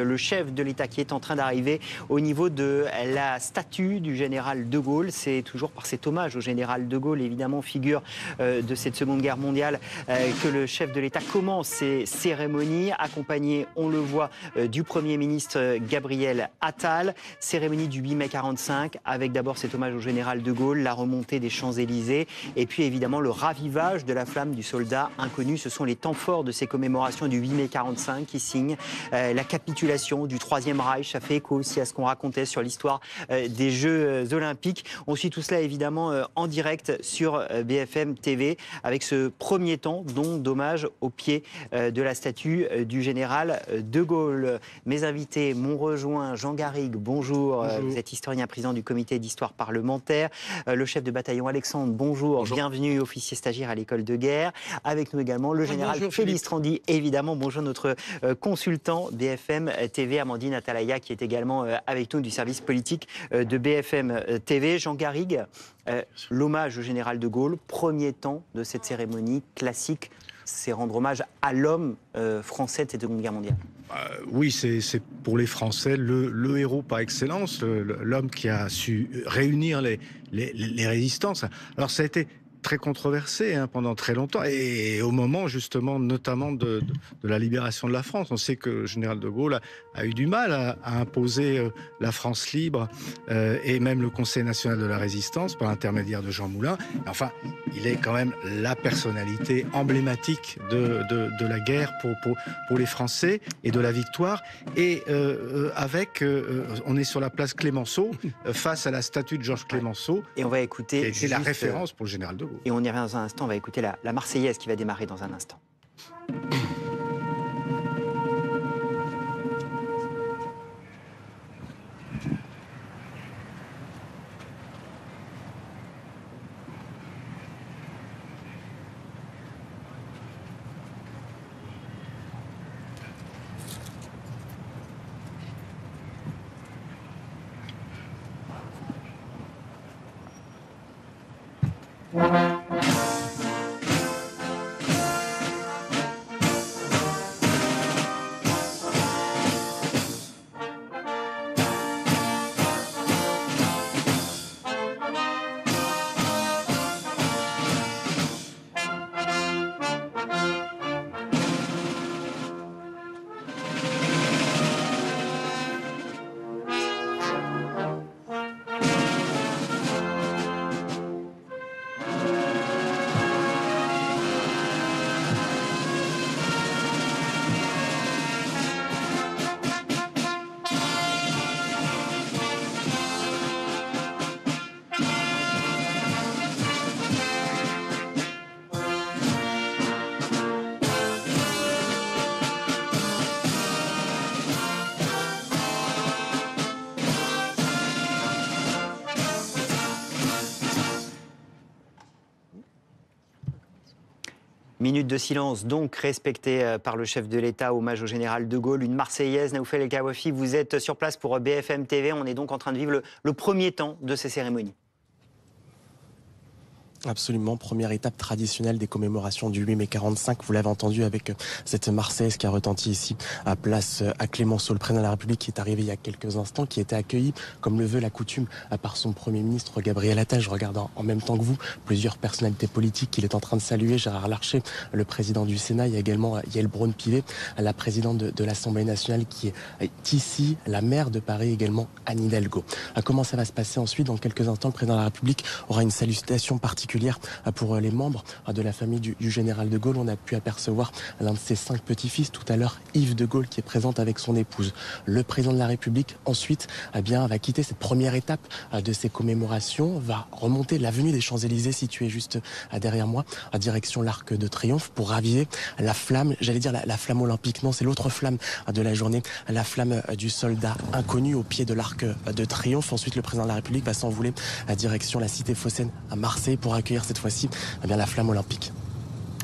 le chef de l'État qui est en train d'arriver au niveau de la statue du général de Gaulle. C'est toujours par cet hommage au général de Gaulle, évidemment figure de cette Seconde Guerre mondiale, que le chef de l'État commence ces cérémonies, accompagné, on le voit, du Premier ministre Gabriel Attal. Cérémonie du 8 mai 45, avec d'abord cet hommage au général de Gaulle, la remontée des Champs-Élysées, et puis évidemment le ravivage de la flamme du soldat inconnu. Ce sont les temps forts de ces commémorations du 8 mai 45 qui signent la capitulation du Troisième Reich. Ça fait écho aussi à ce qu'on racontait sur l'histoire des Jeux Olympiques. On suit tout cela évidemment en direct sur BFM TV avec ce premier temps d'hommage au pied de la statue du général de Gaulle. Mes invités m'ont rejoint. Jean Garrigue, bonjour. Vous êtes historien président du comité d'histoire parlementaire. Le chef de bataillon Alexandre, bonjour. Bienvenue, officier stagiaire à l'école de guerre. Avec nous également le général Félix Randy, évidemment. Bonjour notre consultant BFM TV, Amandine Atalaya, qui est également avec nous du service politique de BFM TV. Jean Garrigue, l'hommage au général de Gaulle, premier temps de cette cérémonie classique, c'est rendre hommage à l'homme français de cette Seconde Guerre mondiale. Oui, c'est pour les Français le héros par excellence, l'homme qui a su réunir les résistances. Alors ça a été très controversé pendant très longtemps, et au moment justement notamment de la libération de la France. On sait que le général de Gaulle a eu du mal à imposer la France libre et même le Conseil national de la résistance par l'intermédiaire de Jean Moulin. Enfin, il est quand même la personnalité emblématique de la guerre pour les Français et de la victoire. Et on est sur la place Clémenceau face à la statue de Georges Clémenceau. Et on va écouter. C'est la référence pour le général de Gaulle. Et on y revient dans un instant, on va écouter la Marseillaise qui va démarrer dans un instant. Minute de silence donc respectée par le chef de l'État, hommage au général de Gaulle, une Marseillaise. Naoufel El Kawafi, vous êtes sur place pour BFM TV. On est donc en train de vivre le premier temps de ces cérémonies. Absolument, première étape traditionnelle des commémorations du 8 mai 45. Vous l'avez entendu avec cette Marseillaise qui a retenti ici à place à Clémenceau, le président de la République qui est arrivé il y a quelques instants, qui a été accueilli comme le veut la coutume par son Premier ministre Gabriel Attal. Je regarde en même temps que vous plusieurs personnalités politiques qu'il est en train de saluer. Gérard Larcher, le président du Sénat. Il y a également Yael Braun-Pivet, la présidente de l'Assemblée nationale qui est ici, la maire de Paris également, Anne Hidalgo. Comment ça va se passer ensuite? Dans quelques instants, le président de la République aura une salutation particulière pour les membres de la famille du général de Gaulle. On a pu apercevoir l'un de ses 5 petits-fils tout à l'heure, Yves de Gaulle, qui est présent avec son épouse. Le président de la République, ensuite, va quitter cette première étape de ces commémorations, va remonter l'avenue des Champs-Élysées, située juste derrière moi, en direction l'Arc de Triomphe, pour raviver la flamme, j'allais dire la flamme olympique. Non, c'est l'autre flamme de la journée, la flamme du soldat inconnu au pied de l'Arc de Triomphe. Ensuite, le président de la République va s'envoler à direction la cité phocéenne à Marseille pour accueillir cette fois-ci la flamme olympique.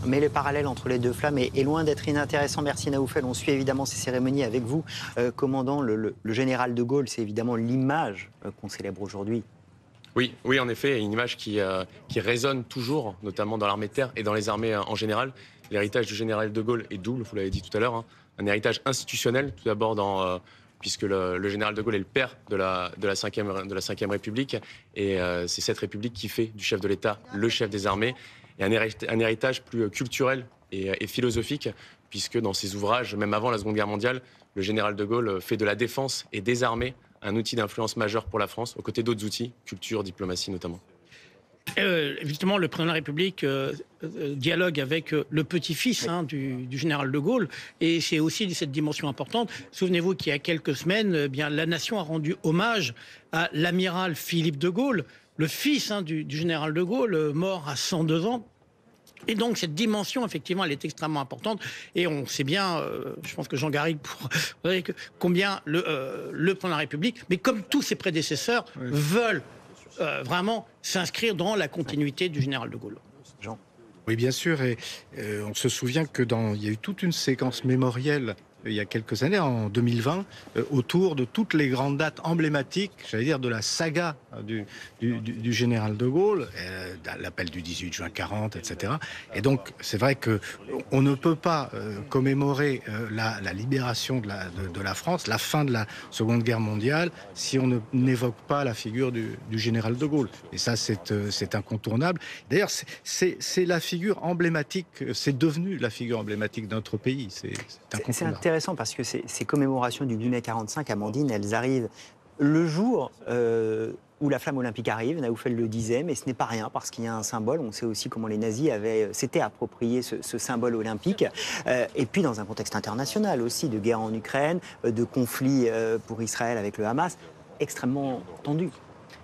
Mais le parallèle entre les deux flammes est loin d'être inintéressant. Merci Naoufel. On suit évidemment ces cérémonies avec vous. Commandant, le général de Gaulle, c'est évidemment l'image qu'on célèbre aujourd'hui. Oui, en effet, une image qui résonne toujours, notamment dans l'armée de terre et dans les armées en général. L'héritage du général de Gaulle est double, vous l'avez dit tout à l'heure. un héritage institutionnel, tout d'abord puisque le général de Gaulle est le père de la Ve République, et c'est cette République qui fait du chef de l'État le chef des armées, et un héritage plus culturel et philosophique, puisque dans ses ouvrages, même avant la Seconde Guerre mondiale, le général de Gaulle fait de la défense et des armées un outil d'influence majeur pour la France, aux côtés d'autres outils, culture, diplomatie notamment. Évidemment, le président de la République dialogue avec le petit-fils du général de Gaulle, et c'est aussi cette dimension importante. Souvenez-vous qu'il y a quelques semaines, la nation a rendu hommage à l'amiral Philippe de Gaulle, le fils du général de Gaulle, mort à 102 ans. Et donc cette dimension, effectivement, elle est extrêmement importante. Et on sait bien, je pense que Jean Garrigue combien le président de la République, mais comme tous ses prédécesseurs, veulent vraiment s'inscrire dans la continuité du général de Gaulle. Jean. Oui, bien sûr. Et on se souvient que il y a eu toute une séquence mémorielle il y a quelques années, en 2020, autour de toutes les grandes dates emblématiques, j'allais dire, de la saga du général de Gaulle, l'appel du 18 juin 40, etc. Et donc, c'est vrai qu'on ne peut pas commémorer la libération de la France, la fin de la Seconde Guerre mondiale, si on n'évoque pas la figure du général de Gaulle. Et ça, c'est incontournable. D'ailleurs, c'est la figure emblématique, c'est devenu la figure emblématique de notre pays. C'est incontournable. C'est intéressant parce que ces commémorations du 8 mai 45, Amandine, elles arrivent le jour où la flamme olympique arrive. Naoufel le disait, mais ce n'est pas rien parce qu'il y a un symbole. On sait aussi comment les nazis s'étaient approprié ce symbole olympique. Et puis dans un contexte international aussi, de guerre en Ukraine, de conflit pour Israël avec le Hamas, extrêmement tendu.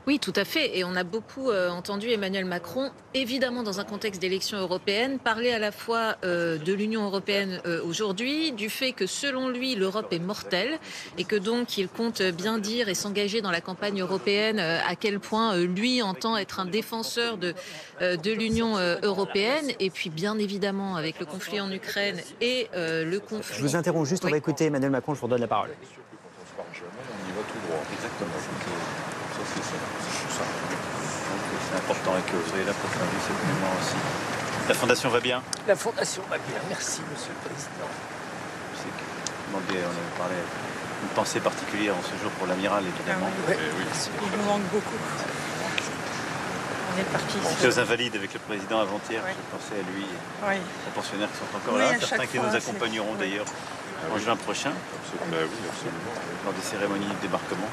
Oui, tout à fait. Et on a beaucoup entendu Emmanuel Macron, évidemment dans un contexte d'élection européenne, parler à la fois de l'Union européenne aujourd'hui, du fait que selon lui, l'Europe est mortelle et que donc il compte bien dire et s'engager dans la campagne européenne à quel point lui entend être un défenseur de l'Union européenne. Et puis bien évidemment, avec le conflit en Ukraine et le conflit... Je vous interromps juste, on va écouter Emmanuel Macron, je vous redonne la parole. On y va tout droit. Exactement. C'est important et que vous soyez là pour faire vivre cet événement aussi. La Fondation va bien? La Fondation va bien, merci Monsieur le Président. Je sais que on avait parlé d'une pensée particulière en ce jour pour l'amiral, évidemment. Ah oui, il nous manque beaucoup. On est parti. J'étais aux Invalides avec le président avant-hier, je pensais à lui, aux pensionnaires qui sont encore là, certains qui nous accompagneront d'ailleurs en juin prochain, lors des cérémonies de débarquement.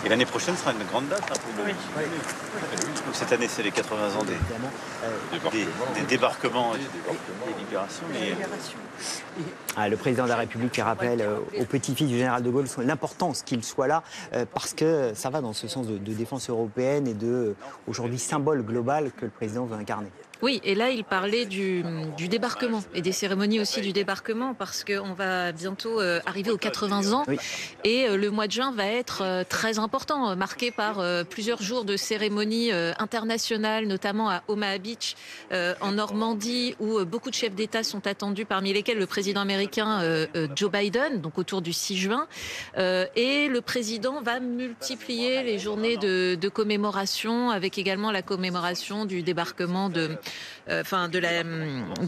Et l'année prochaine sera une grande date pour le Donc cette année, c'est les 80 ans des débarquements et des libérations. Le président de la République qui rappelle au petit-fils du général de Gaulle l'importance qu'il soit là, parce que ça va dans ce sens de défense européenne et aujourd'hui, symbole global que le président veut incarner. Oui, et là, il parlait du débarquement et des cérémonies aussi du débarquement parce qu'on va bientôt arriver aux 80 ans et le mois de juin va être très important, marqué par plusieurs jours de cérémonies internationales, notamment à Omaha Beach, en Normandie, où beaucoup de chefs d'État sont attendus, parmi lesquels le président américain Joe Biden, donc autour du 6 juin. Et le président va multiplier les journées de commémoration, avec également la commémoration du débarquement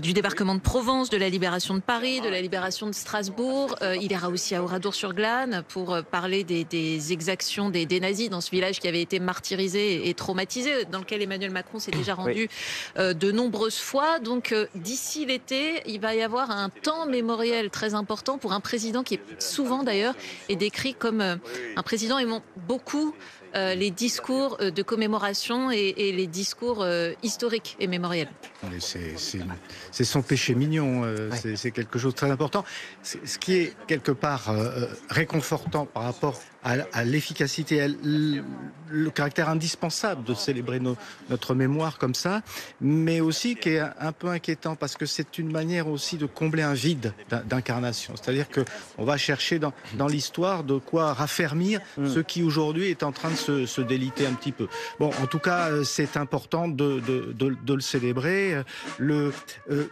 du débarquement de Provence, de la libération de Paris, de la libération de Strasbourg. Il ira aussi à Oradour-sur-Glane pour parler des exactions des nazis dans ce village qui avait été martyrisé et traumatisé, dans lequel Emmanuel Macron s'est déjà rendu de nombreuses fois. Donc d'ici l'été, il va y avoir un temps mémoriel très important pour un président qui est souvent d'ailleurs est décrit comme un président aimant beaucoup les discours de commémoration et les discours historiques et mémoriels. C'est son péché mignon, c'est quelque chose de très important. Ce qui est quelque part réconfortant par rapport à l'efficacité, le caractère indispensable de célébrer notre mémoire comme ça, mais aussi qui est un peu inquiétant parce que c'est une manière aussi de combler un vide d'incarnation. C'est-à-dire qu'on va chercher dans l'histoire de quoi raffermir ce qui aujourd'hui est en train de se déliter un petit peu. Bon, en tout cas, c'est important de le célébrer.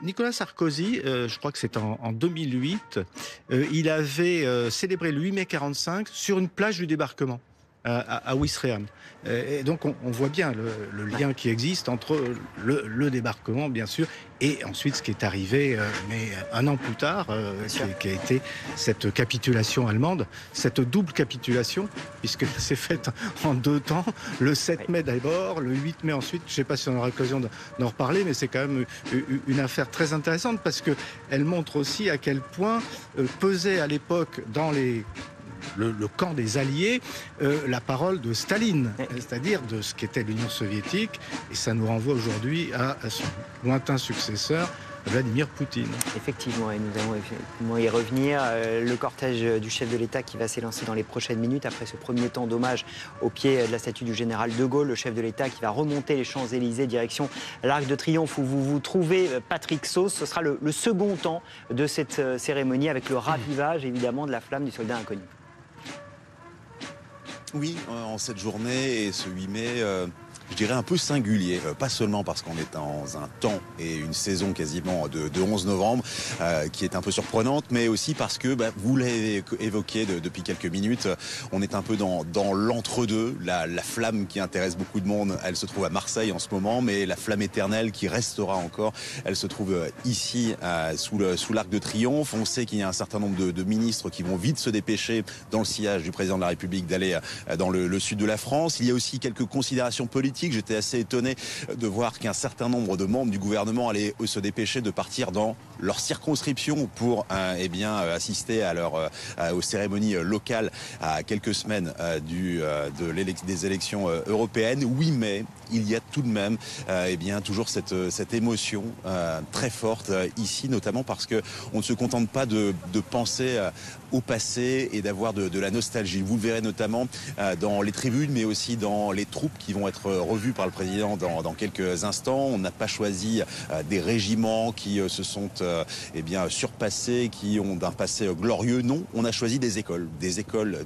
Nicolas Sarkozy, je crois que c'est en 2008, il avait célébré le 8 mai 45 sur une plage du débarquement. à Ouistreham. Et donc on voit bien le lien qui existe entre le débarquement, bien sûr, et ensuite ce qui est arrivé, mais un an plus tard, qui a été cette capitulation allemande, cette double capitulation, puisque c'est fait en 2 temps, le 7 mai d'abord, le 8 mai ensuite. Je ne sais pas si on aura l'occasion d'en reparler, mais c'est quand même une affaire très intéressante, parce qu'elle montre aussi à quel point pesait à l'époque dans le camp des Alliés, la parole de Staline, c'est-à-dire de ce qu'était l'Union soviétique, et ça nous renvoie aujourd'hui à son lointain successeur, Vladimir Poutine. Effectivement, et nous allons effectivement y revenir. Le cortège du chef de l'État qui va s'élancer dans les prochaines minutes après ce premier temps d'hommage au pied de la statue du général de Gaulle, le chef de l'État qui va remonter les Champs-Élysées direction l'Arc de Triomphe où vous vous trouvez, Patrick Sauce. Ce sera le second temps de cette cérémonie avec le ravivage évidemment de la flamme du soldat inconnu. Oui, en cette journée et ce 8 mai, je dirais un peu singulier, pas seulement parce qu'on est dans un temps et une saison quasiment de 11 novembre qui est un peu surprenante, mais aussi parce que, vous l'avez évoqué depuis quelques minutes, on est un peu dans l'entre-deux. La flamme qui intéresse beaucoup de monde, elle se trouve à Marseille en ce moment, mais la flamme éternelle qui restera encore, elle se trouve ici sous l'Arc de Triomphe. On sait qu'il y a un certain nombre de ministres qui vont vite se dépêcher dans le sillage du président de la République d'aller dans le sud de la France. Il y a aussi quelques considérations politiques. J'étais assez étonné de voir qu'un certain nombre de membres du gouvernement allaient se dépêcher de partir dans leur circonscription pour assister aux cérémonies locales à quelques semaines des élections européennes. Oui, mais il y a tout de même toujours cette émotion très forte ici, notamment parce que on ne se contente pas de penser au passé et d'avoir de la nostalgie. Vous le verrez notamment dans les tribunes, mais aussi dans les troupes qui vont être revues par le président dans quelques instants. On n'a pas choisi des régiments qui se sont surpassés, qui ont d'un passé glorieux. Non, on a choisi des écoles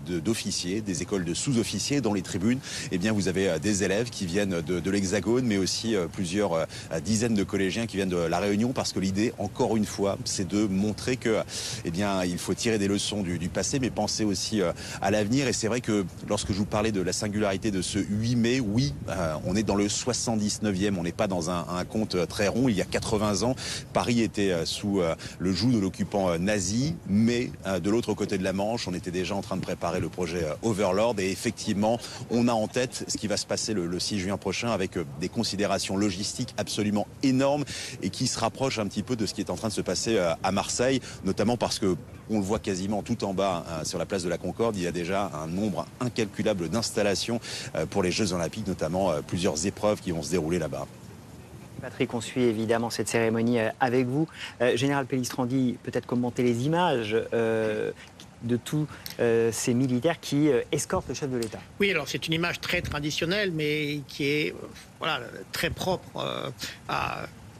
d'officiers, des écoles de sous-officiers. Dans les tribunes, vous avez des élèves qui viennent de l'Hexagone, mais aussi plusieurs dizaines de collégiens qui viennent de La Réunion, parce que l'idée, encore une fois, c'est de montrer que, il faut tirer des leçons du passé, mais penser aussi à l'avenir. Et c'est vrai que lorsque je vous parlais de la singularité de ce 8 mai, oui, on est dans le 79e, on n'est pas dans un compte très rond. Il y a 80 ans, Paris était sous le joug de l'occupant nazi, mais de l'autre côté de la Manche, on était déjà en train de préparer le projet Overlord, et effectivement, on a en tête ce qui va se passer le 6 juin prochain, avec des considérations logistiques absolument énormes et qui se rapprochent un petit peu de ce qui est en train de se passer à Marseille, notamment parce que on le voit quasiment tout en bas sur la place de la Concorde. Il y a déjà un nombre incalculable d'installations pour les Jeux Olympiques, notamment plusieurs épreuves qui vont se dérouler là-bas. Patrick, on suit évidemment cette cérémonie avec vous. Général Pellistrandi, peut-être commenter les images de tous ces militaires qui escortent le chef de l'État. Oui, alors c'est une image très traditionnelle, mais qui est très propre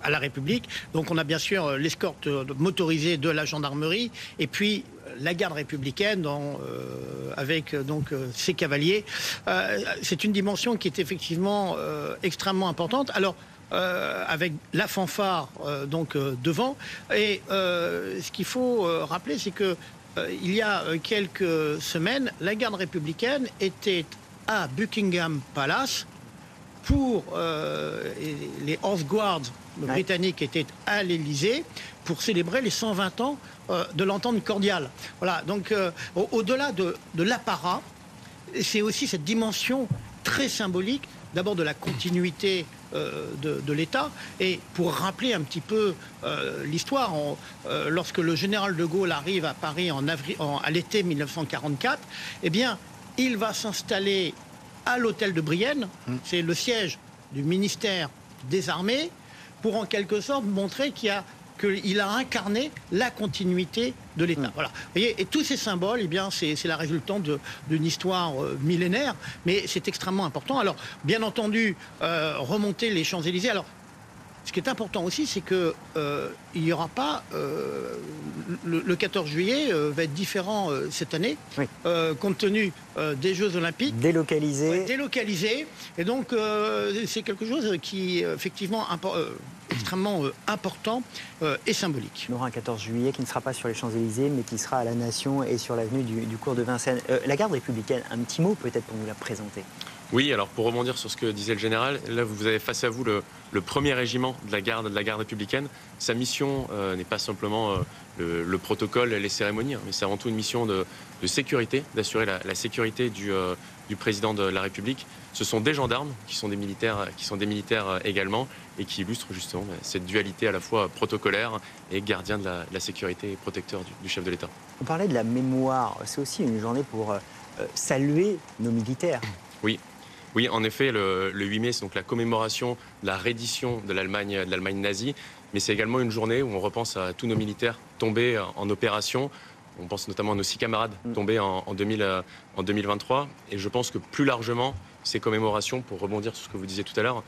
à la République. Donc on a bien sûr l'escorte motorisée de la gendarmerie et puis la garde républicaine avec ses cavaliers. C'est une dimension qui est effectivement extrêmement importante. Alors avec la fanfare devant. Et ce qu'il faut rappeler, c'est que il y a quelques semaines, la garde républicaine était à Buckingham Palace pour les Horse Guards britanniques étaient à l'Élysée pour célébrer les 120 ans de l'entente cordiale. Voilà, donc au-delà de l'apparat, c'est aussi cette dimension très symbolique, d'abord de la continuité de l'État. Et pour rappeler un petit peu l'histoire, lorsque le général de Gaulle arrive à Paris à l'été 1944, il va s'installer à l'hôtel de Brienne, c'est le siège du ministère des Armées, pour en quelque sorte montrer qu'il a incarné la continuité de l'État. Voilà. Vous voyez, et tous ces symboles, c'est la résultante d'une histoire millénaire, mais c'est extrêmement important. Alors, bien entendu, remonter les Champs-Élysées. Alors, ce qui est important aussi, c'est que il n'y aura pas le 14 juillet va être différent cette année, oui. Compte tenu des Jeux Olympiques. Délocalisé. Et donc, c'est quelque chose qui, effectivement, extrêmement important et symbolique. Il y aura un 14 juillet qui ne sera pas sur les Champs-Élysées, mais qui sera à la Nation et sur l'avenue du cours de Vincennes. La garde républicaine, un petit mot peut-être pour nous la présenter. Oui, alors pour rebondir sur ce que disait le général, là vous avez face à vous le premier régiment de la garde républicaine. Sa mission n'est pas simplement le protocole, les cérémonies, mais c'est avant tout une mission de sécurité, d'assurer la sécurité du président de la République. Ce sont des gendarmes qui sont des militaires également et qui illustrent justement cette dualité à la fois protocolaire et gardien de la sécurité et protecteur du chef de l'État. On parlait de la mémoire, c'est aussi une journée pour saluer nos militaires. Oui, en effet, le 8 mai, c'est donc la commémoration de la reddition de l'Allemagne nazie, mais c'est également une journée où on repense à tous nos militaires tombés en opération. On pense notamment à nos 6 camarades tombés en 2023. Et je pense que plus largement, ces commémorations, pour rebondir sur ce que vous disiez tout à l'heure,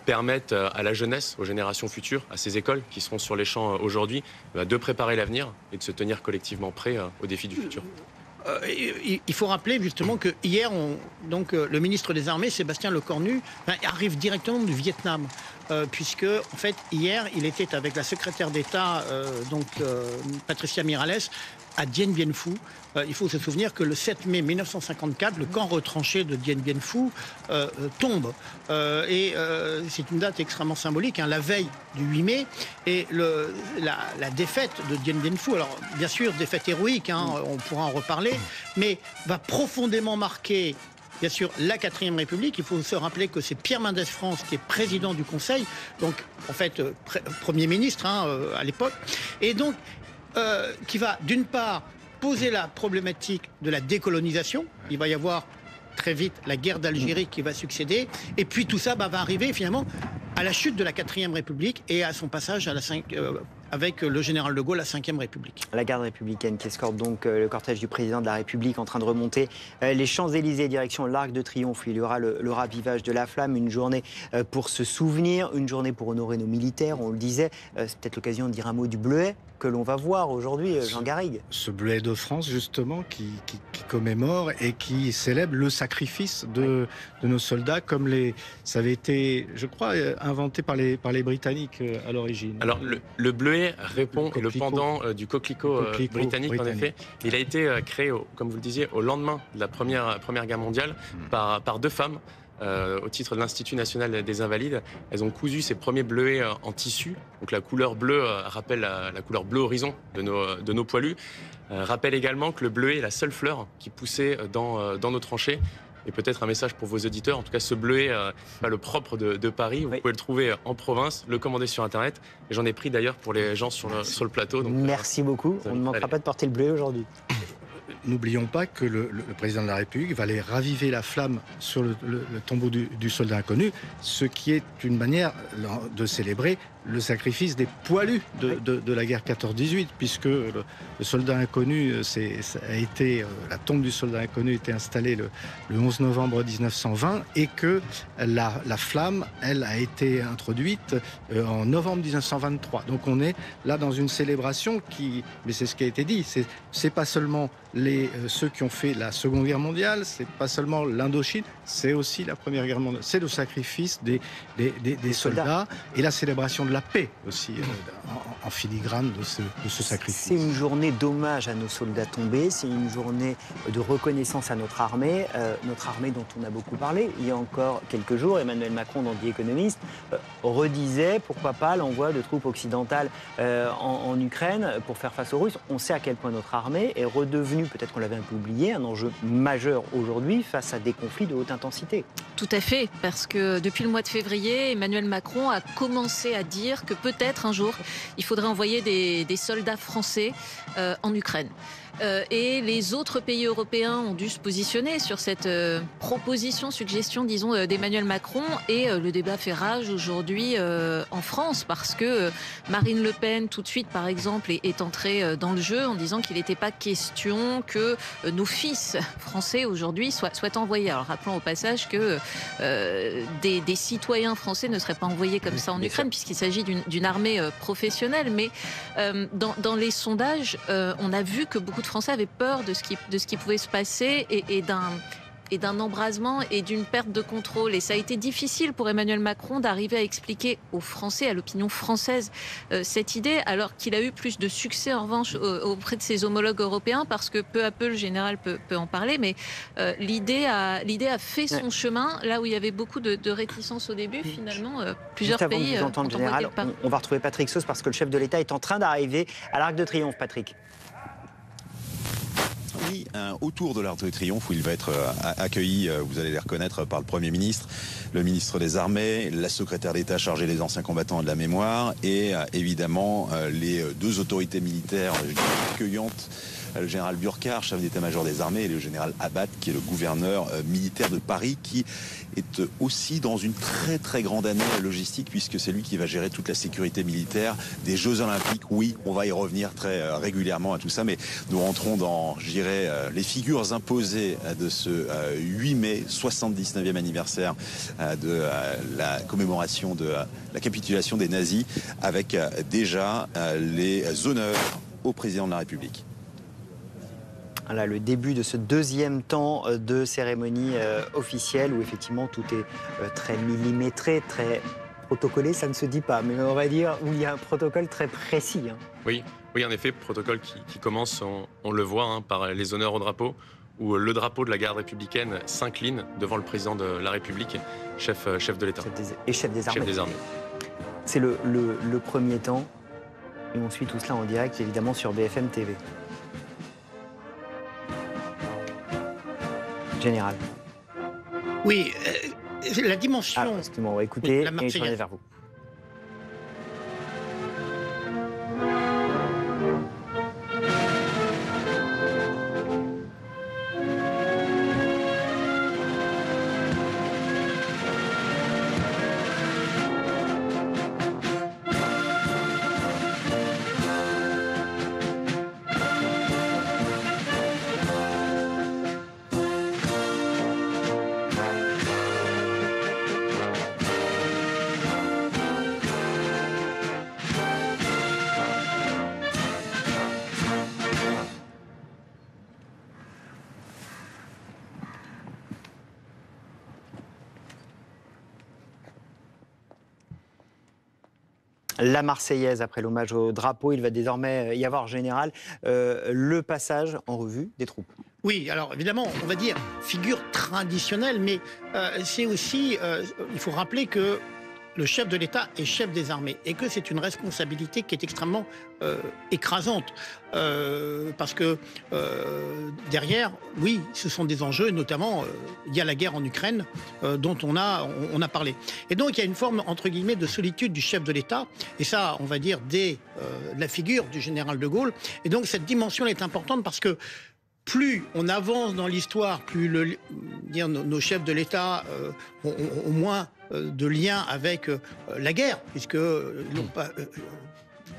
permettent à la jeunesse, aux générations futures, à ces écoles qui seront sur les champs aujourd'hui, de préparer l'avenir et de se tenir collectivement prêts aux défis du futur. Il faut rappeler justement que hier, le ministre des Armées, Sébastien Lecornu, arrive directement du Vietnam, puisque en fait hier, il était avec la secrétaire d'État, Patricia Miralles, à Dien Bien Phu. Il faut se souvenir que le 7 mai 1954, le camp retranché de Dien Bien Phu tombe. C'est une date extrêmement symbolique, la veille du 8 mai. Et la défaite de Dien Bien Phu, alors bien sûr, défaite héroïque, on pourra en reparler, mais va profondément marquer bien sûr la 4e République. Il faut se rappeler que c'est Pierre Mendès France qui est président du Conseil, donc en fait Premier ministre à l'époque, et donc qui va d'une part poser la problématique de la décolonisation. Il va y avoir très vite la guerre d'Algérie qui va succéder, et puis tout ça va arriver finalement à la chute de la 4e République et à son passage à avec le général de Gaulle, la 5e République. La garde républicaine qui escorte donc le cortège du président de la République en train de remonter les Champs-Élysées direction l'Arc de Triomphe. Il y aura le ravivage de la flamme, une journée pour se souvenir, une journée pour honorer nos militaires, on le disait. C'est peut-être l'occasion de dire un mot du bleuet que l'on va voir aujourd'hui, Jean Garrigue. Ce bleuet de France, justement, qui commémore et qui célèbre le sacrifice de nos soldats, comme ça avait été, je crois, inventé par les Britanniques à l'origine. Alors, le bleuet répond le pendant du coquelicot britannique, en effet. Il a été créé, comme vous le disiez, au lendemain de la Première Guerre mondiale par 2 femmes. Au titre de l'Institut national des Invalides, elles ont cousu ces premiers bleuets en tissu. Donc la couleur bleue rappelle la couleur bleu horizon de nos poilus. Rappelle également que le bleuet est la seule fleur qui poussait dans nos tranchées. Et peut-être un message pour vos auditeurs, en tout cas ce bleuet, pas le propre de Paris, vous pouvez le trouver en province, le commander sur Internet. Et j'en ai pris d'ailleurs pour les gens sur le plateau. Donc, merci beaucoup, on ne manquera pas de porter le bleuet aujourd'hui. N'oublions pas que le président de la République va aller raviver la flamme sur le tombeau du soldat inconnu, ce qui est une manière de célébrer le sacrifice des poilus de la guerre 14-18, puisque le soldat inconnu, la tombe du soldat inconnu était installée le 11 novembre 1920 et que la flamme, elle, a été introduite en novembre 1923. Donc on est là dans une célébration mais c'est ce qui a été dit, c'est pas seulement ceux qui ont fait la Seconde Guerre mondiale, c'est pas seulement l'Indochine, c'est aussi la Première Guerre mondiale. C'est le sacrifice des soldats et la célébration de la paix aussi en filigrane de ce sacrifice. C'est une journée d'hommage à nos soldats tombés, c'est une journée de reconnaissance à notre armée dont on a beaucoup parlé. Il y a encore quelques jours, Emmanuel Macron, dans The Economist, redisait pourquoi pas l'envoi de troupes occidentales en Ukraine pour faire face aux Russes. On sait à quel point notre armée est redevenue, peut-être qu'on l'avait un peu oublié, un enjeu majeur aujourd'hui face à des conflits de haute intensité. Tout à fait, parce que depuis le mois de février, Emmanuel Macron a commencé à dire que peut-être un jour, il faudrait envoyer des soldats français en Ukraine. Et les autres pays européens ont dû se positionner sur cette suggestion, disons, d'Emmanuel Macron. Et le débat fait rage aujourd'hui en France, parce que Marine Le Pen, tout de suite, par exemple, est entrée dans le jeu en disant qu'il n'était pas question que nos fils français, aujourd'hui, soient envoyés. Alors, rappelons au passage que des citoyens français ne seraient pas envoyés comme ça en Ukraine, puisqu'il s'agit d'une armée professionnelle. Mais dans les sondages, on a vu que beaucoup de Français avaient peur de ce qui pouvait se passer et d'un et d'un embrasement et d'une perte de contrôle. Et ça a été difficile pour Emmanuel Macron d'arriver à expliquer aux Français, à l'opinion française, cette idée, alors qu'il a eu plus de succès en revanche auprès de ses homologues européens, parce que peu à peu le général peut en parler, mais l'idée a fait son chemin, là où il y avait beaucoup de réticence au début, finalement, plusieurs pays ont emboîté général, le pas. on va retrouver Patrick Sauce parce que le chef de l'État est en train d'arriver à l'Arc de Triomphe, Patrick. Oui, autour de l'Arc de Triomphe où il va être accueilli, vous allez les reconnaître, par le Premier ministre, le ministre des Armées, la secrétaire d'État chargée des anciens combattants et de la mémoire et évidemment les deux autorités militaires accueillantes, le général Burkhardt, chef d'état-major des armées, et le général Abad, qui est le gouverneur militaire de Paris, qui est aussi dans une très très grande année logistique, puisque c'est lui qui va gérer toute la sécurité militaire des Jeux Olympiques. Oui, on va y revenir très régulièrement à tout ça, mais nous rentrons dans, je dirais, les figures imposées de ce 8 mai, 79e anniversaire de la commémoration de la capitulation des nazis, avec déjà les honneurs au président de la République. Voilà, le début de ce deuxième temps de cérémonie officielle où effectivement tout est très millimétré, très protocolé, ça ne se dit pas, mais on va dire où il y a un protocole très précis. Hein. Oui, en effet, protocole qui commence, on le voit, par les honneurs au drapeau, où le drapeau de la garde républicaine s'incline devant le président de la République, chef de l'État. Et chef des armées. C'est le premier temps, et on suit tout cela en direct, évidemment, sur BFM TV. Général. Oui, la dimension... Excusez-moi, on va écouter et je reviens vers vous. La Marseillaise, après l'hommage au drapeau, il va désormais y avoir, général, le passage en revue des troupes. Oui, alors évidemment, on va dire figure traditionnelle, mais c'est aussi, il faut rappeler que le chef de l'État est chef des armées et que c'est une responsabilité qui est extrêmement écrasante. Parce que derrière, oui, ce sont des enjeux, notamment il y a la guerre en Ukraine dont on a parlé. Et donc il y a une forme, entre guillemets, de solitude du chef de l'État, et ça, on va dire, dès la figure du général de Gaulle. Et donc cette dimension est importante parce que plus on avance dans l'histoire, plus nos chefs de l'État ont moins de liens avec la guerre, puisque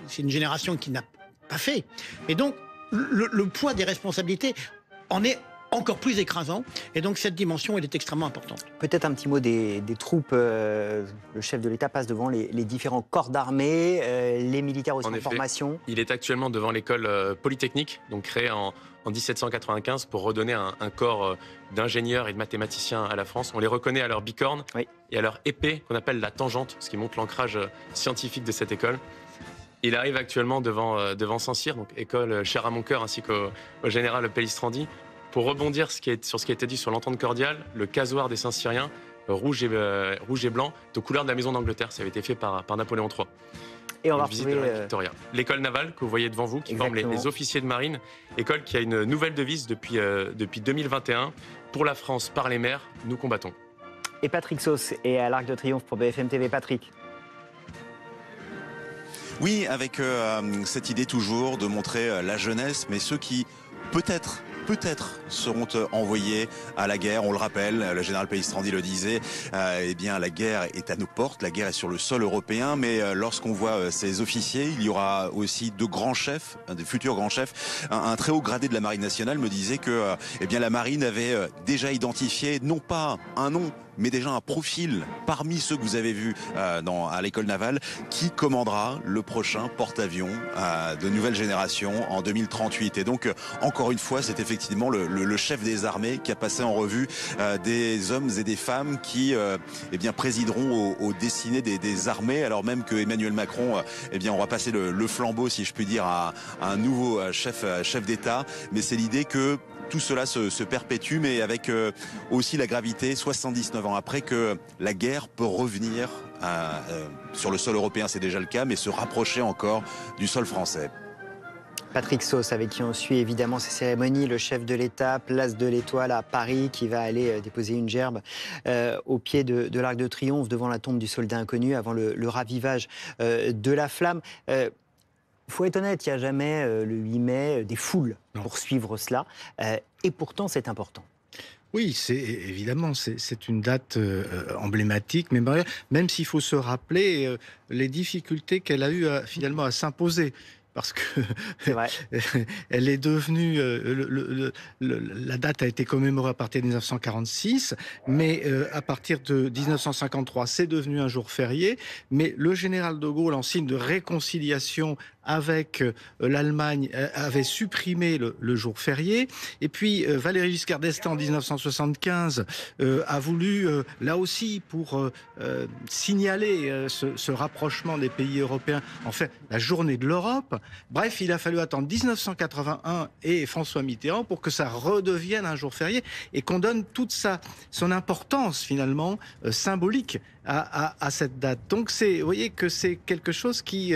c'est une génération qui n'a pas fait. Et donc, le poids des responsabilités en est encore plus écrasant. Et donc, cette dimension, elle est extrêmement importante. Peut-être un petit mot des troupes. Le chef de l'État passe devant les différents corps d'armée, les militaires aussi en formation. Il est actuellement devant l'école polytechnique, donc créée en 1795 pour redonner un corps d'ingénieurs et de mathématiciens à la France. On les reconnaît à leur bicorne et à leur épée qu'on appelle la tangente, ce qui montre l'ancrage scientifique de cette école. Il arrive actuellement devant Saint-Cyr, donc école chère à mon cœur, ainsi qu'au général Pellistrandi, pour rebondir sur ce qui a été dit sur l'entente cordiale. Le casoir des Saint-Cyriens, rouge et blanc, de couleur de la maison d'Angleterre. Ça avait été fait par Napoléon III. Et on va visiter Victoria. L'école navale que vous voyez devant vous, qui forme les officiers de marine. École qui a une nouvelle devise depuis 2021. Pour la France, par les mers, nous combattons. Et Patrick Sauce est à l'Arc de Triomphe pour BFM TV. Patrick. Oui, avec cette idée toujours de montrer la jeunesse, mais ceux qui peut-être seront envoyés à la guerre. On le rappelle, le général Pellistrandi le disait, eh bien la guerre est à nos portes, la guerre est sur le sol européen, mais lorsqu'on voit ces officiers, il y aura aussi de grands chefs, des futurs grands chefs. Un très haut gradé de la Marine nationale me disait que eh bien la Marine avait déjà identifié non pas un nom, mais déjà un profil parmi ceux que vous avez vus à l'école navale qui commandera le prochain porte-avions de nouvelle génération en 2038. Et donc, encore une fois, c'est effectivement effectivement le chef des armées qui a passé en revue des hommes et des femmes qui présideront aux destinées des armées, alors même que Emmanuel Macron aura passé le flambeau, si je puis dire, à un nouveau chef d'État. Mais c'est l'idée que tout cela se perpétue, mais avec aussi la gravité, 79 ans après, que la guerre peut revenir sur le sol européen, c'est déjà le cas, mais se rapprocher encore du sol français. Patrick Sauce, avec qui on suit évidemment ces cérémonies, le chef de l'État, place de l'Étoile à Paris, qui va aller déposer une gerbe au pied de l'Arc de Triomphe devant la tombe du soldat inconnu avant le ravivage de la flamme. Il faut être honnête, il n'y a jamais le 8 mai des foules pour suivre cela, et pourtant c'est important. Oui, évidemment, c'est une date emblématique, mais même s'il faut se rappeler les difficultés qu'elle a eu finalement à s'imposer. Parce que elle est devenue, la date a été commémorée à partir de 1946, mais à partir de 1953, c'est devenu un jour férié. Mais le général de Gaulle, en signe de réconciliation avec l'Allemagne, avait supprimé le jour férié. Et puis Valéry Giscard d'Estaing, en 1975, a voulu, là aussi, pour signaler ce rapprochement des pays européens, en fait, la journée de l'Europe. Bref, il a fallu attendre 1981 et François Mitterrand pour que ça redevienne un jour férié et qu'on donne toute son importance, finalement, symbolique à cette date. Donc, vous voyez que c'est quelque chose qui,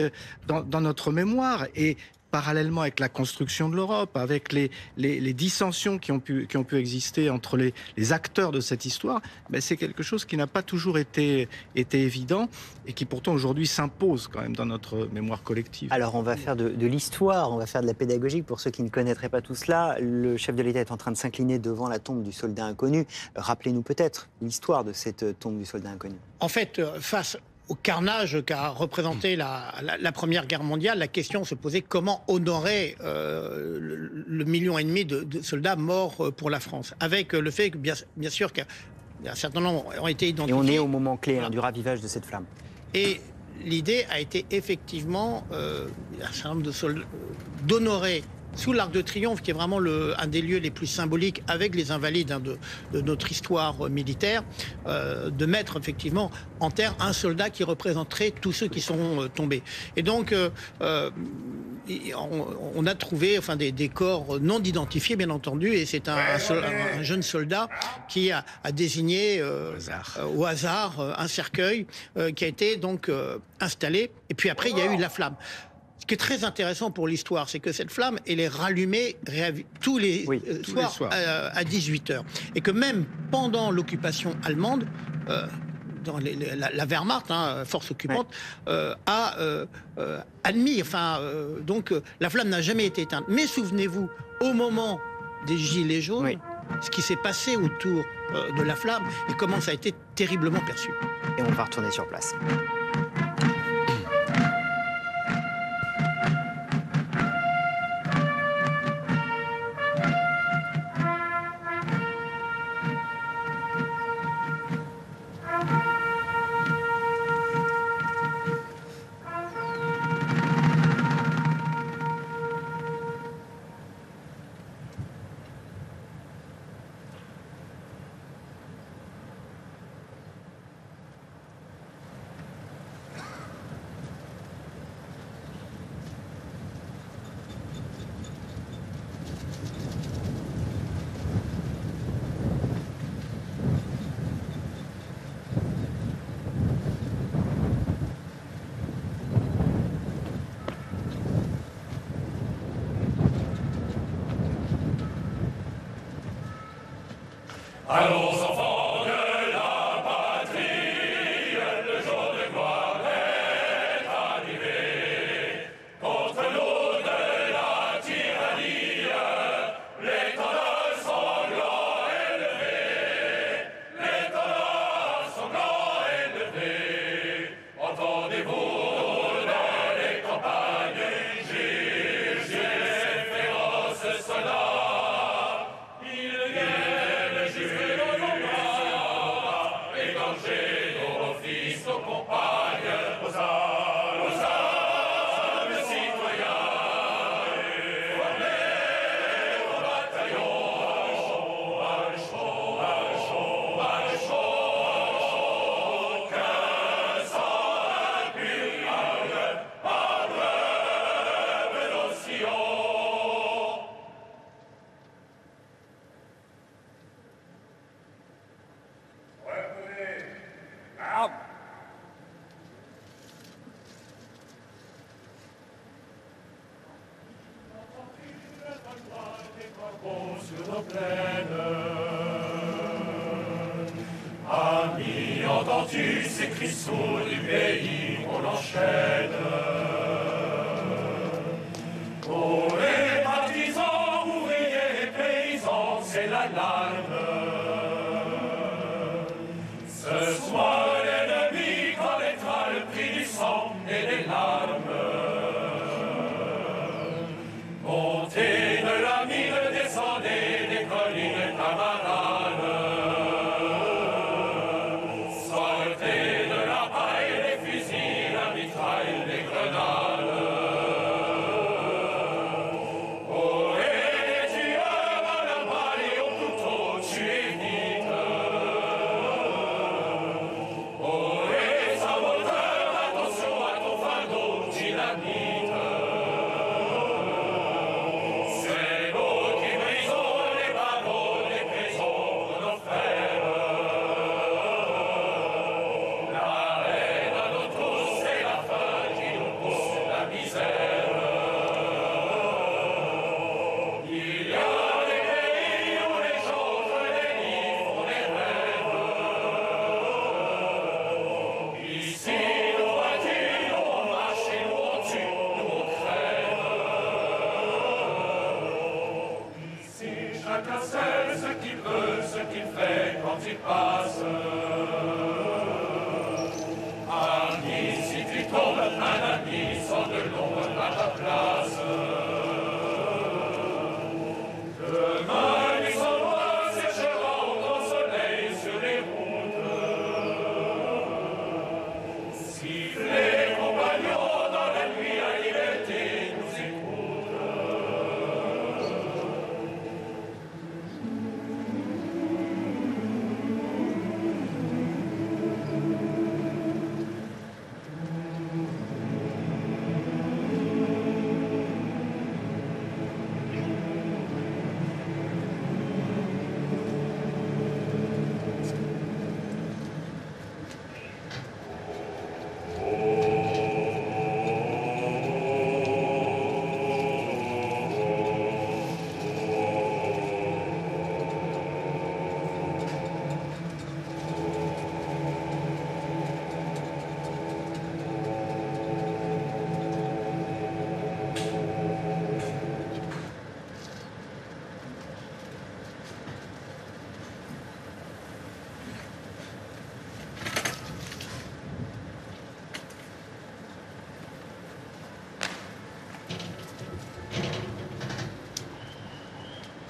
dans notre mémoire, et parallèlement avec la construction de l'Europe, avec les dissensions qui ont pu exister entre les acteurs de cette histoire, c'est quelque chose qui n'a pas toujours été évident et qui pourtant aujourd'hui s'impose quand même dans notre mémoire collective. Alors on va faire de l'histoire, on va faire de la pédagogie pour ceux qui ne connaîtraient pas tout cela. Le chef de l'État est en train de s'incliner devant la tombe du soldat inconnu. Rappelez-nous peut-être l'histoire de cette tombe du soldat inconnu. En fait, face au carnage qu'a représenté la Première Guerre mondiale, la question se posait comment honorer le 1,5 million de soldats morts pour la France. Avec le fait que, bien sûr, qu'un certain nombre ont été identifiés. Et on est au moment clé du ravivage de cette flamme. Et l'idée a été effectivement, un certain nombre de soldats, d'honorer sous l'Arc de Triomphe, qui est vraiment un des lieux les plus symboliques avec les invalides de notre histoire militaire, de mettre effectivement en terre un soldat qui représenterait tous ceux qui sont tombés. Et donc, on a trouvé des corps non identifiés, bien entendu, et c'est un jeune soldat qui a désigné au hasard un cercueil qui a été donc installé. Et puis après, il y a eu la flamme. Ce qui est très intéressant pour l'histoire, c'est que cette flamme, elle est rallumée tous les soirs à 18h. Et que même pendant l'occupation allemande, dans la Wehrmacht, force occupante, a admis, donc la flamme n'a jamais été éteinte. Mais souvenez-vous, au moment des Gilets jaunes, ce qui s'est passé autour de la flamme et comment ça a été terriblement perçu. Et on va retourner sur place. Allons enfants de la patrie, le jour de gloire est arrivé. Contre l'eau de la tyrannie, l'étendard sanglant est levé. L'étendard sanglant est levé. Entendez-vous dans les campagnes, Jésus, ces féroces soldats. Il vient jusque nos embrasses. Amis, entends-tu ces cris sourds du pays qu'on enchaîne? Oh, les partisans, ouvriers et paysans, c'est l'alarme. Ce soir, l'ennemi connaîtra le prix du sang et des larmes. Montez de la mine, descendez des collines camarades. Sortez de la paille, les fusils, la mitraille, les grenades. Oh, et les tueurs à la balle et au couteau, tuez vite. Oh, et saboteurs, attention à ton fardeau, dynamite. C'est nous qui brisons les barreaux, les prisons pour nos frères. La haine à nous tous, c'est la faim qui nous pousse la misère. Il y a des pays où les gens font des lits, font des rêves. Ici, nous voitures, nous on marche et nous on tue, nous on crève. Ici, chacun sait ce qu'il veut, ce qu'il fait quand il passe. Ami, si tu tombes, un ami sort de l'ombre à ta place. Demain, les soldats sécheront au grand soleil sur les routes. Sifflez, compagnons, dans la nuit, la liberté nous écoute.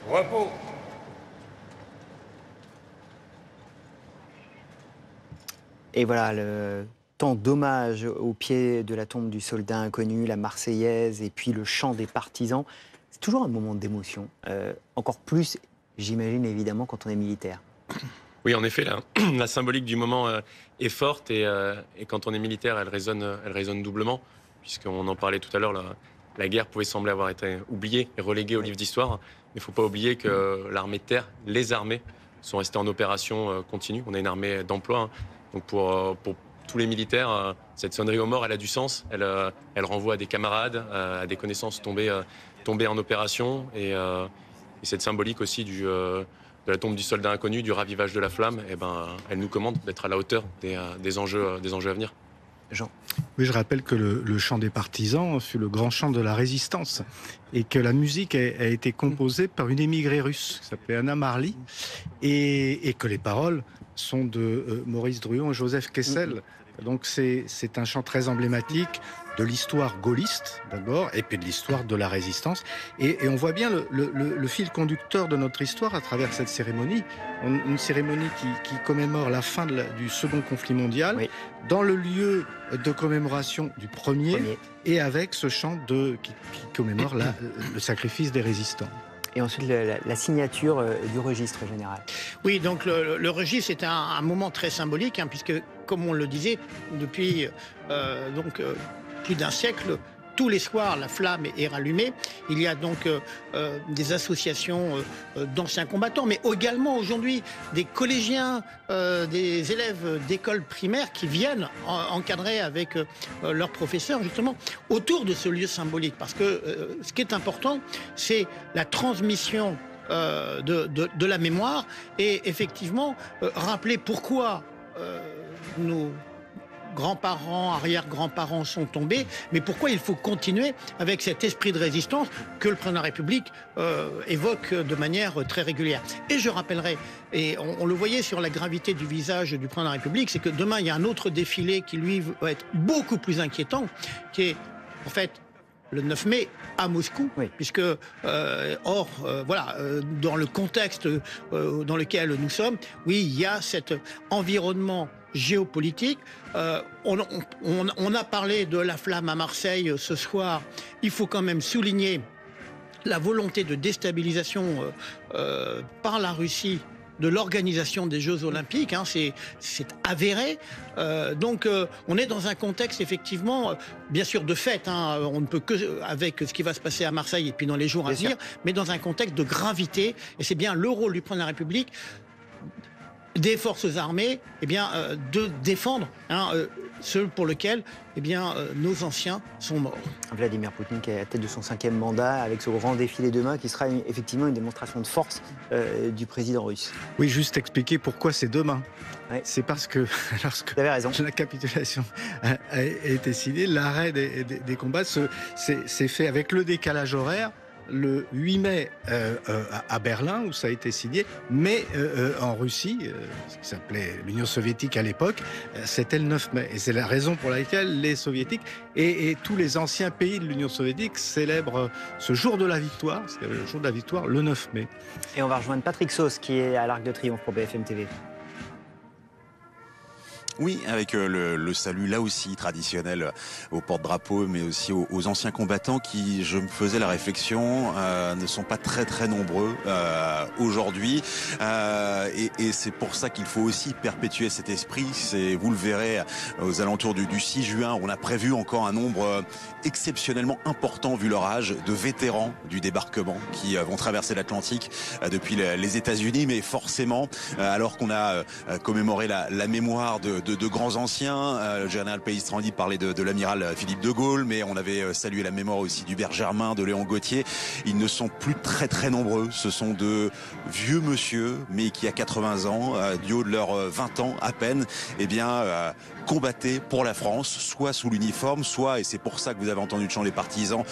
Repos. Et voilà, le temps d'hommage au pied de la tombe du soldat inconnu, la Marseillaise et puis le chant des partisans. C'est toujours un moment d'émotion. Encore plus, j'imagine, évidemment, quand on est militaire. Oui, en effet, la symbolique du moment est forte et quand on est militaire, elle résonne doublement, puisqu'on en parlait tout à l'heure, la guerre pouvait sembler avoir été oubliée et reléguée au livre d'histoire. Mais il ne faut pas oublier que l'armée de terre, les armées, sont restées en opération continue. On a une armée d'emploi. Hein. Donc pour tous les militaires, cette sonnerie aux morts, elle a du sens. Elle renvoie à des camarades, à des connaissances tombées en opération. Et cette symbolique aussi de la tombe du soldat inconnu, du ravivage de la flamme, elle nous commande d'être à la hauteur des enjeux à venir. Jean. Oui, je rappelle que le chant des partisans fut le grand chant de la résistance et que la musique a été composée par une émigrée russe qui s'appelait Anna Marly et que les paroles sont de Maurice Druon et Joseph Kessel. Donc c'est un chant très emblématique de l'histoire gaulliste d'abord et puis de l'histoire de la résistance. Et on voit bien le fil conducteur de notre histoire à travers cette cérémonie. Une cérémonie qui commémore la fin du second conflit mondial, oui, dans le lieu de commémoration du premier. Et avec ce chant qui commémore le sacrifice des résistants. Et ensuite, la signature du registre général. Oui, donc le registre est un moment très symbolique, hein, puisque, comme on le disait, depuis plus d'un siècle, tous les soirs, la flamme est rallumée. Il y a donc des associations d'anciens combattants, mais également aujourd'hui des collégiens, des élèves d'école primaire qui viennent encadrer avec leurs professeurs, justement, autour de ce lieu symbolique. Parce que ce qui est important, c'est la transmission de la mémoire et effectivement rappeler pourquoi nos grands-parents, arrière-grands-parents sont tombés, mais pourquoi il faut continuer avec cet esprit de résistance que le président de la République évoque de manière très régulière. Et je rappellerai, et on le voyait sur la gravité du visage du président de la République, c'est que demain il y a un autre défilé qui lui va être beaucoup plus inquiétant, qui est en fait le 9 mai à Moscou, oui. Puisque, dans le contexte dans lequel nous sommes, oui, il y a cet environnement géopolitique. On a parlé de la flamme à Marseille ce soir. Il faut quand même souligner la volonté de déstabilisation par la Russie de l'organisation des Jeux Olympiques, c'est avéré. Donc on est dans un contexte effectivement, bien sûr de fête, on ne peut que avec ce qui va se passer à Marseille et puis dans les jours à venir, mais dans un contexte de gravité. Et c'est bien le rôle du président de la République, des forces armées, de défendre ceux pour lesquels nos anciens sont morts. Vladimir Poutine qui est à la tête de son 5e mandat avec ce grand défilé demain qui sera effectivement une démonstration de force du président russe. Oui, juste expliquer pourquoi c'est demain. Ouais. C'est parce que lorsque la capitulation a été signée, l'arrêt des combats s'est fait avec le décalage horaire. Le 8 mai à Berlin, où ça a été signé, mais en Russie, ce qui s'appelait l'Union soviétique à l'époque, c'était le 9 mai. Et c'est la raison pour laquelle les soviétiques et tous les anciens pays de l'Union soviétique célèbrent ce jour de la victoire, c'est le jour de la victoire, le 9 mai. Et on va rejoindre Patrick Sauce, qui est à l'Arc de Triomphe pour BFM TV. Oui, avec le salut là aussi traditionnel au porte-drapeau, mais aussi aux anciens combattants qui, je me faisais la réflexion, ne sont pas très très nombreux aujourd'hui. Et c'est pour ça qu'il faut aussi perpétuer cet esprit. Vous le verrez aux alentours du 6 juin, on a prévu encore un nombre exceptionnellement important, vu leur âge, de vétérans du débarquement qui vont traverser l'Atlantique depuis les États-Unis. Mais forcément, alors qu'on a commémoré la mémoire de grands anciens. Le général Pellistrandi parlait de l'amiral Philippe de Gaulle, mais on avait salué la mémoire aussi d'Hubert Germain, de Léon Gauthier. Ils ne sont plus très très nombreux. Ce sont de vieux monsieur, mais qui à 80 ans, du haut de leurs 20 ans à peine, combattaient pour la France, soit sous l'uniforme, soit, et c'est pour ça que vous avez entendu le chant des partisans,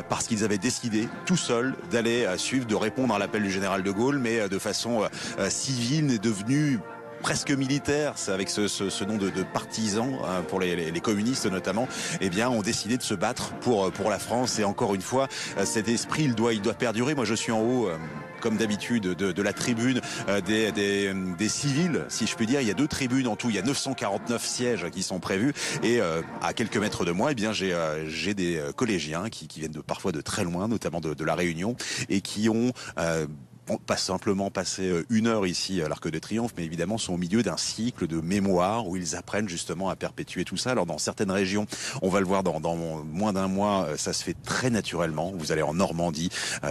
parce qu'ils avaient décidé tout seuls d'aller suivre, de répondre à l'appel du général de Gaulle, mais de façon civile, est devenue presque militaire, c'est avec ce nom de partisans pour les communistes notamment, ont décidé de se battre pour la France. Et encore une fois, cet esprit, il doit perdurer. Moi, je suis en haut, comme d'habitude, de la tribune des civils, si je puis dire. Il y a 2 tribunes en tout, il y a 949 sièges qui sont prévus. Et à quelques mètres de moi, j'ai des collégiens qui viennent parfois de très loin, notamment de La Réunion, et qui ont pas simplement passer 1 heure ici à l'Arc de Triomphe, mais évidemment sont au milieu d'un cycle de mémoire où ils apprennent justement à perpétuer tout ça. Alors dans certaines régions, on va le voir dans moins d'un mois, ça se fait très naturellement. Vous allez en Normandie,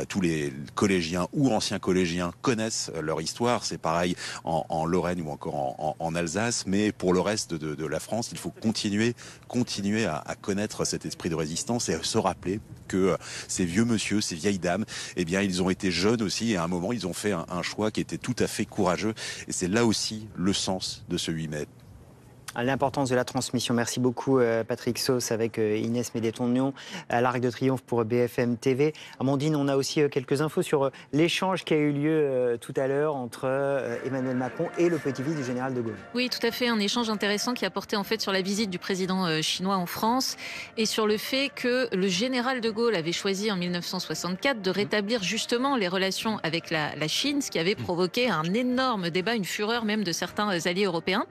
tous les collégiens ou anciens collégiens connaissent leur histoire. C'est pareil en Lorraine ou encore en Alsace, mais pour le reste de la France, il faut continuer à connaître cet esprit de résistance et à se rappeler que ces vieux monsieur, ces vieilles dames, ils ont été jeunes aussi et à un moment ils ont fait un choix qui était tout à fait courageux. Et c'est là aussi le sens de ce 8 mai. L'importance de la transmission. Merci beaucoup Patrick Sauce avec Inès Médéton-Nion à l'Arc de Triomphe pour BFM TV. Amandine, on a aussi quelques infos sur l'échange qui a eu lieu tout à l'heure entre Emmanuel Macron et le petit-fils du général de Gaulle. Oui, tout à fait, un échange intéressant qui a porté en fait sur la visite du président chinois en France et sur le fait que le général de Gaulle avait choisi en 1964 de rétablir justement les relations avec la Chine, ce qui avait provoqué un énorme débat, une fureur même de certains alliés européens.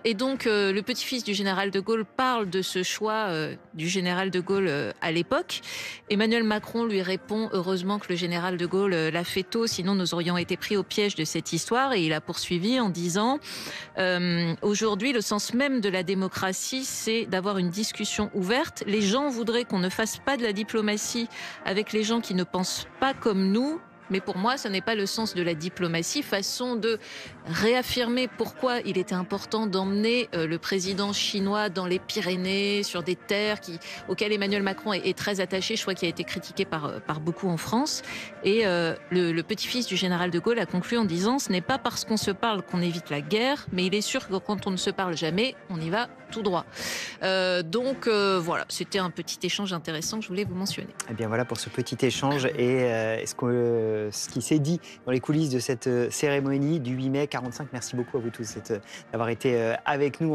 Et donc le petit-fils du général de Gaulle parle de ce choix du général de Gaulle à l'époque. Emmanuel Macron lui répond « Heureusement que le général de Gaulle l'a fait tôt, sinon nous aurions été pris au piège de cette histoire ». Et il a poursuivi en disant « Aujourd'hui, le sens même de la démocratie, c'est d'avoir une discussion ouverte. Les gens voudraient qu'on ne fasse pas de la diplomatie avec les gens qui ne pensent pas comme nous. mais pour moi, ce n'est pas le sens de la diplomatie, façon de réaffirmer pourquoi il était important d'emmener le président chinois dans les Pyrénées, sur des terres auxquelles Emmanuel Macron est très attaché, je crois qu'il a été critiqué par beaucoup en France. Et le petit-fils du général de Gaulle a conclu en disant « Ce n'est pas parce qu'on se parle qu'on évite la guerre, mais il est sûr que quand on ne se parle jamais, on y va tout droit. » Donc voilà, c'était un petit échange intéressant que je voulais vous mentionner. Et bien voilà pour ce petit échange et ce qui s'est dit dans les coulisses de cette cérémonie du 8 mai 45. Merci beaucoup à vous tous d'avoir été avec nous.